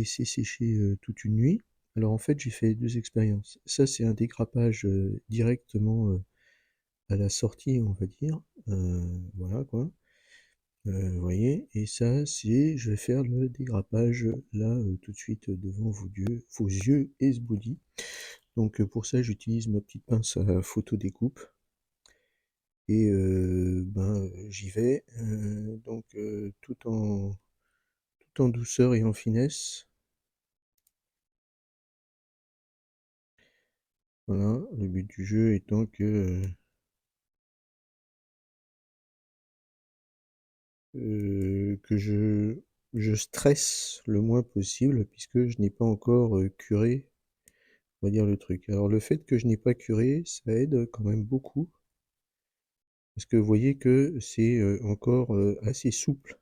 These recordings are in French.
laissé sécher, toute une nuit. Alors en fait, j'ai fait 2 expériences. Ça, c'est un dégrappage, directement, à la sortie, on va dire, voilà quoi, vous voyez? Et ça, c'est je vais faire le dégrappage, là, tout de suite, devant vos yeux esbaudis. Donc, pour ça, j'utilise ma petite pince à photo découpe et j'y vais, donc tout en douceur et en finesse. Voilà, le but du jeu étant que je stresse le moins possible puisque je n'ai pas encore, curé, on va dire, le truc. Alors le fait que je n'ai pas curé, ça aide quand même beaucoup parce que vous voyez que c'est, encore, assez souple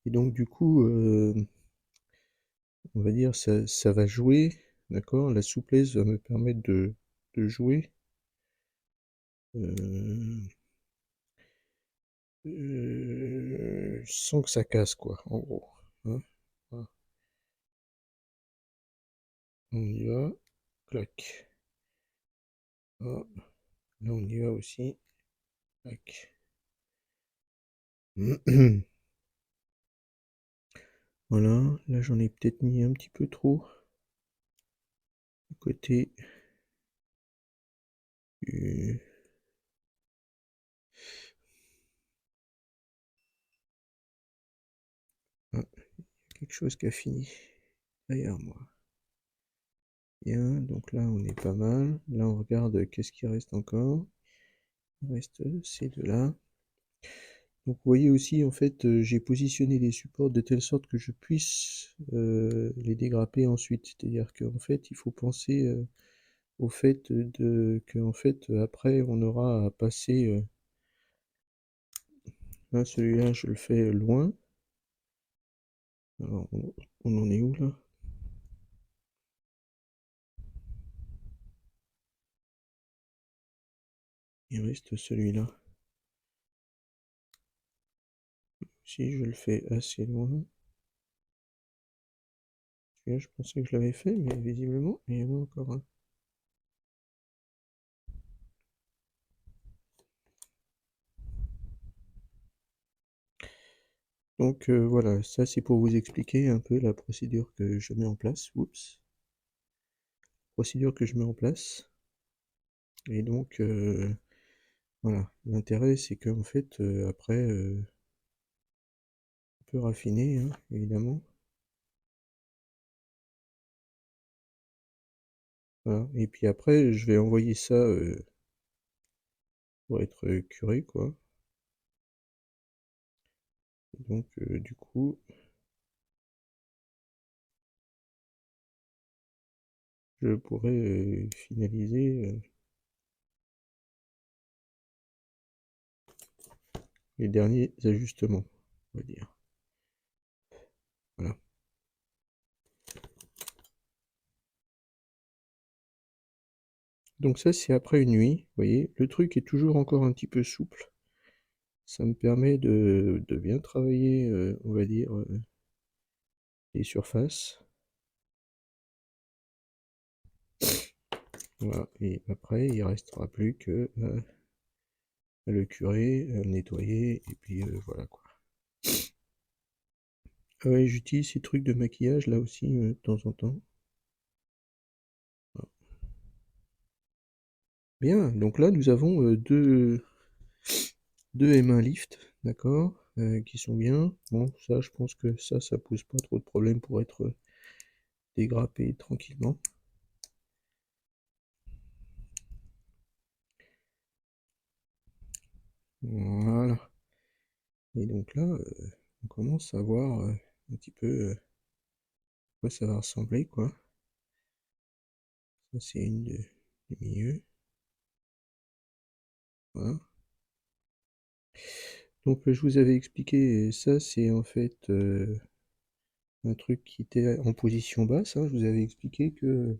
et donc du coup, on va dire ça va jouer, d'accord? La souplesse va me permettre de jouer, heu sans que ça casse quoi, en gros, hein? Voilà, on y va, clac. Ah, là on y va aussi, tac. Voilà, là j'en ai peut-être mis un petit peu trop à côté du ah, quelque chose qui a fini derrière moi. Bien, donc là on est pas mal. Là on regarde qu'est-ce qui reste encore. Il reste ces deux-là. Donc vous voyez aussi en fait, j'ai positionné les supports de telle sorte que je puisse, les dégrapper ensuite. C'est-à-dire qu'en fait, il faut penser, au fait qu'en fait, après on aura à passer, là celui-là je le fais loin. Alors on en est où là? Il reste celui-là. Si je le fais assez loin. Celui-là je pensais que je l'avais fait, mais visiblement il y en a encore un. Donc voilà, ça c'est pour vous expliquer un peu la procédure que je mets en place. Oups. Procédure que je mets en place. Et donc voilà, l'intérêt c'est qu'en fait, après, on peut raffiner, hein, évidemment. Voilà, et puis après je vais envoyer ça, pour être, curé quoi. Et donc du coup, je pourrais, finaliser, les derniers ajustements, on va dire. Voilà. Donc ça c'est après une nuit, vous voyez? Le truc est toujours encore un petit peu souple. Ça me permet de bien travailler, on va dire, les surfaces. Voilà, et après il restera plus que, le curer, nettoyer et puis, voilà quoi. Ah ouais, j'utilise ces trucs de maquillage là aussi, de temps en temps. Voilà. Bien, donc là nous avons, 2 M1 Lift, d'accord, qui sont bien. Bon, ça je pense que ça pose pas trop de problème pour être, dégrappé tranquillement. Voilà, et donc là, on commence à voir, un petit peu, à quoi ça va ressembler quoi. Ça c'est une du milieu. Voilà. Donc, je vous avais expliqué, ça c'est en fait, un truc qui était en position basse, hein. Je vous avais expliqué que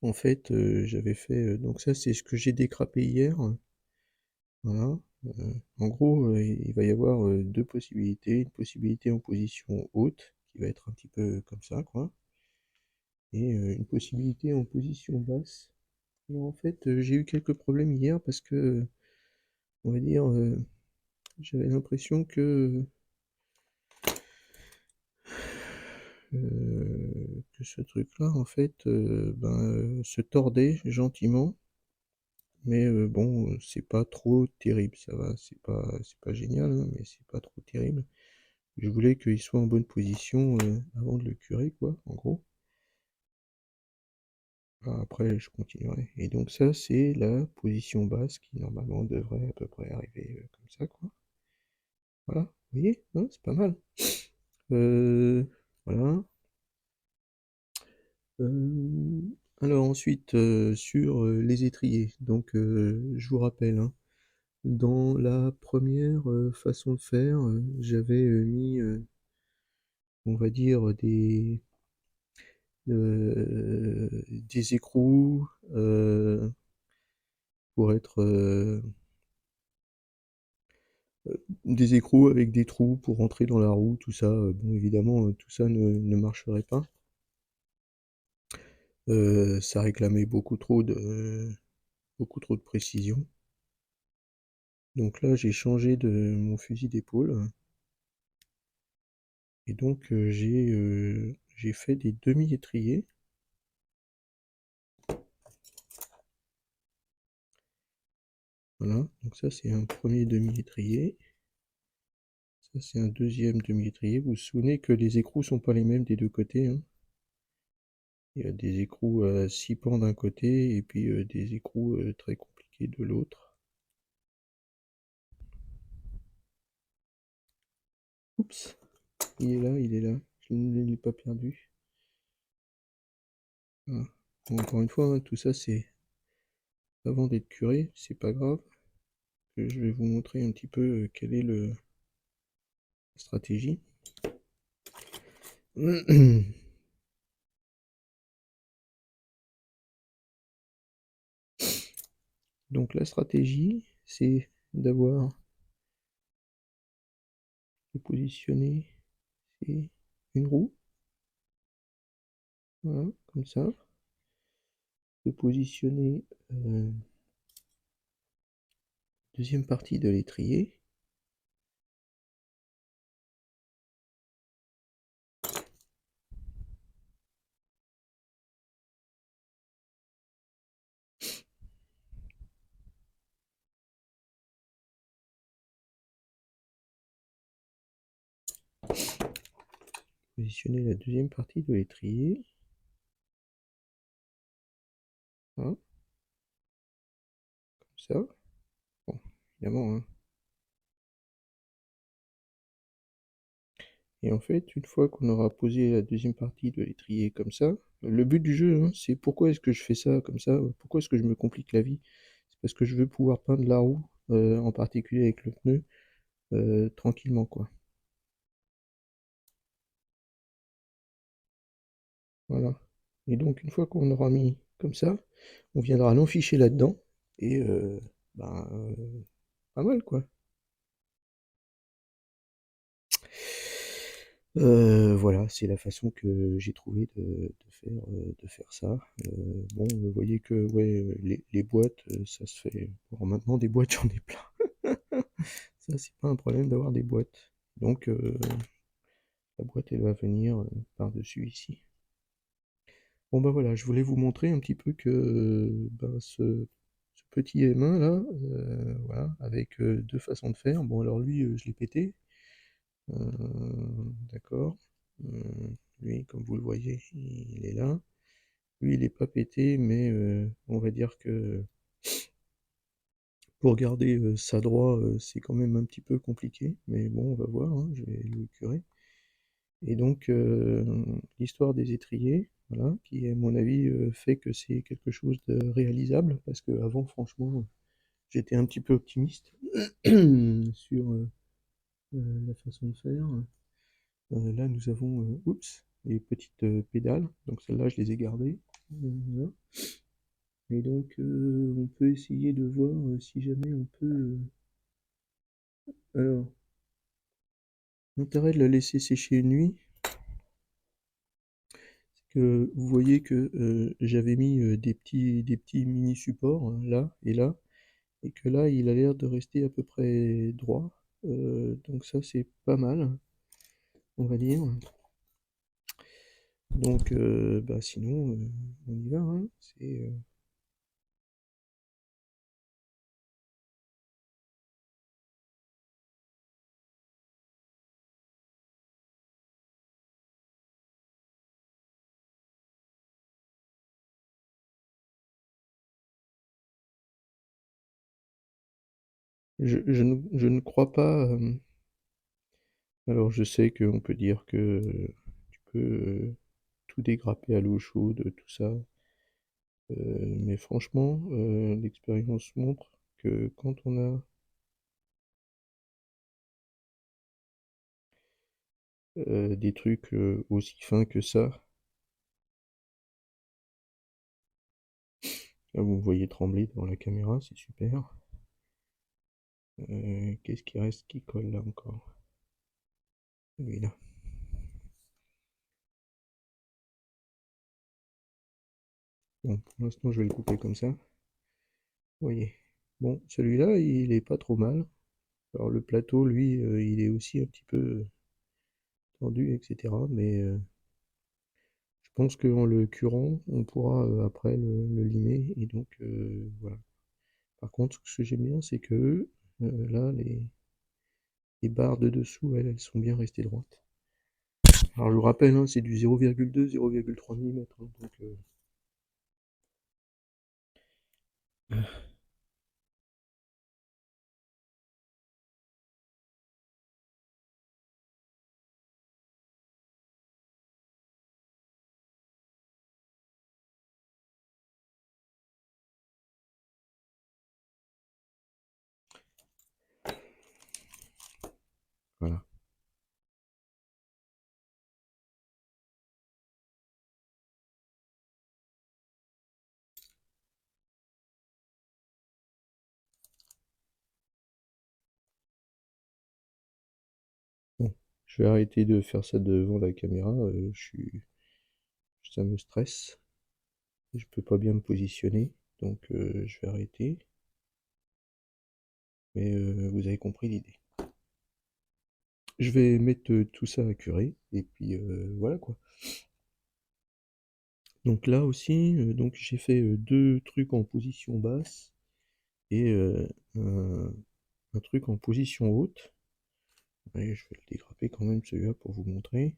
en fait, j'avais fait, donc ça c'est ce que j'ai décrapé hier, voilà. En gros, il va y avoir, 2 possibilités. Une possibilité en position haute, qui va être un petit peu comme ça, quoi, et une possibilité en position basse. Alors, en fait, j'ai eu quelques problèmes hier parce que, on va dire, j'avais l'impression que ce truc-là, en fait, se tordait gentiment, mais bon, c'est pas trop terrible, ça va, c'est pas génial, hein, mais c'est pas trop terrible. Je voulais qu'il soit en bonne position, avant de le curer, quoi, en gros. Après, je continuerai. Et donc ça, c'est la position basse qui, normalement, devrait à peu près arriver, comme ça, quoi. Voilà, vous voyez? Hein, c'est pas mal. Heu, voilà. Alors ensuite, sur, les étriers, donc je vous rappelle, hein, dans la première façon de faire, j'avais, mis, on va dire des écrous, pour être, des écrous avec des trous pour rentrer dans la roue, tout ça, bon évidemment, tout ça ne marcherait pas. Ça réclamait beaucoup trop de précision. Donc là, j'ai changé de mon fusil d'épaule et donc j'ai fait des demi-étriers. Voilà, donc ça c'est un premier demi-étrier. Ça c'est un deuxième demi-étrier. Vous vous souvenez que les écrous sont pas les mêmes des deux côtés, hein. Il y a des écrous à 6 pans d'un côté et puis des écrous très compliqués de l'autre. Oups, il est là, je ne l'ai pas perdu. Voilà. Bon, encore une fois, hein, tout ça c'est avant d'être curé, c'est pas grave. Je vais vous montrer un petit peu quelle est la stratégie. Donc la stratégie, c'est d'avoir de positionner une roue, voilà, comme ça, de positionner deuxième partie de l'étrier, positionner la deuxième partie de l'étrier, voilà, comme ça. Bon, évidemment, hein. Et en fait, une fois qu'on aura posé la deuxième partie de l'étrier comme ça, le but du jeu, hein, c'est pourquoi est-ce que je fais ça comme ça? Pourquoi est-ce que je me complique la vie? C'est parce que je veux pouvoir peindre la roue, en particulier avec le pneu, tranquillement, quoi. Voilà. Et donc une fois qu'on aura mis comme ça, on viendra l'enficher là-dedans et ben, pas mal, quoi. Voilà, c'est la façon que j'ai trouvé de faire ça. Bon, vous voyez que ouais, les boîtes, ça se fait bon maintenant des boîtes, j'en ai plein. Ça, c'est pas un problème d'avoir des boîtes. Donc la boîte, elle va venir, par-dessus ici. Bon, bah, voilà, je voulais vous montrer un petit peu que, ben, ce petit M1 là, voilà, avec, 2 façons de faire. Bon, alors lui, je l'ai pété. D'accord. Lui, comme vous le voyez, il est là. Lui, il est pas pété, mais on va dire que pour garder ça droit, c'est quand même un petit peu compliqué. Mais bon, on va voir, hein, je vais le curer. Et donc, l'histoire des étriers, voilà, qui à mon avis fait que c'est quelque chose de réalisable, parce qu'avant, franchement, j'étais un petit peu optimiste sur la façon de faire. Là, nous avons, oups, les petites pédales, donc celles-là, je les ai gardées. Voilà. Et donc, on peut essayer de voir si jamais on peut. Alors, l'intérêt de la laisser sécher une nuit, que vous voyez que j'avais mis des petits mini supports là et là, et que là il a l'air de rester à peu près droit. Donc ça c'est pas mal, on va dire. Donc bah sinon on y va, hein. Je ne crois pas. Alors je sais qu'on peut dire que tu peux tout dégrapper à l'eau chaude, tout ça. Mais franchement, l'expérience montre que quand on a des trucs aussi fins que ça, là vous me voyez trembler devant la caméra, c'est super. Qu'est-ce qui reste qui colle là encore? Lui là. Bon, pour l'instant je vais le couper comme ça. Vous voyez. Bon, celui-là, il est pas trop mal. Alors le plateau, lui, il est aussi un petit peu tendu, etc. Mais je pense qu'en le curant, on pourra après le limer. Et donc, voilà. Par contre, ce que j'aime bien, c'est que là, les barres de dessous, elles sont bien restées droites. Alors je vous rappelle, hein, c'est du 0,2, 0,3 mm. Donc, voilà. Bon, je vais arrêter de faire ça devant la caméra. Ça me stresse. Je peux pas bien me positionner. Donc je vais arrêter. Mais vous avez compris l'idée. Je vais mettre tout ça à curer. Et puis voilà quoi. Donc là aussi, donc j'ai fait deux trucs en position basse et un, un truc en position haute. Et je vais le dégrapper quand même celui-là pour vous montrer.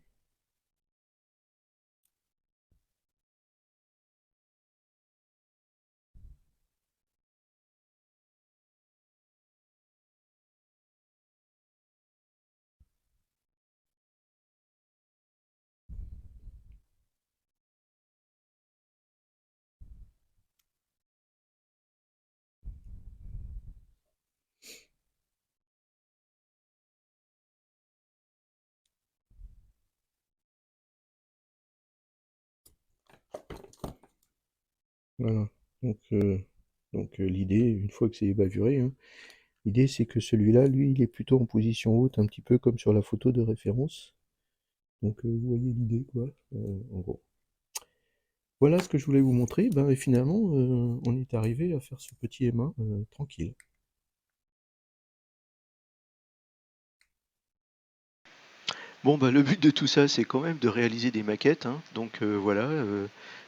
Voilà. Donc, l'idée, une fois que c'est bavuré, hein, l'idée c'est que celui-là, lui, il est plutôt en position haute, un petit peu comme sur la photo de référence. Donc vous voyez l'idée quoi, en gros. Voilà ce que je voulais vous montrer. Ben, et finalement, on est arrivé à faire ce petit M1 tranquille. Bon, bah, le but de tout ça, c'est quand même de réaliser des maquettes, hein. Donc voilà,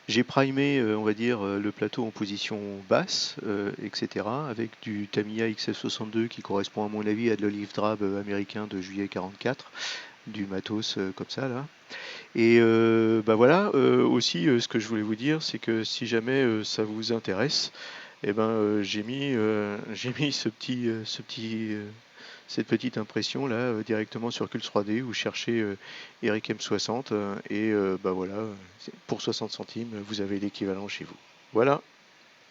j'ai primé, on va dire, le plateau en position basse, etc. Avec du Tamiya XF62 qui correspond à mon avis à de l'olive drab américain de juillet 44, du matos comme ça là. Et bah voilà, aussi ce que je voulais vous dire, c'est que si jamais ça vous intéresse, eh ben j'ai mis cette petite impression là directement sur Cult 3D. Vous cherchez Eric M60 et bah voilà, pour 60 centimes, vous avez l'équivalent chez vous. Voilà.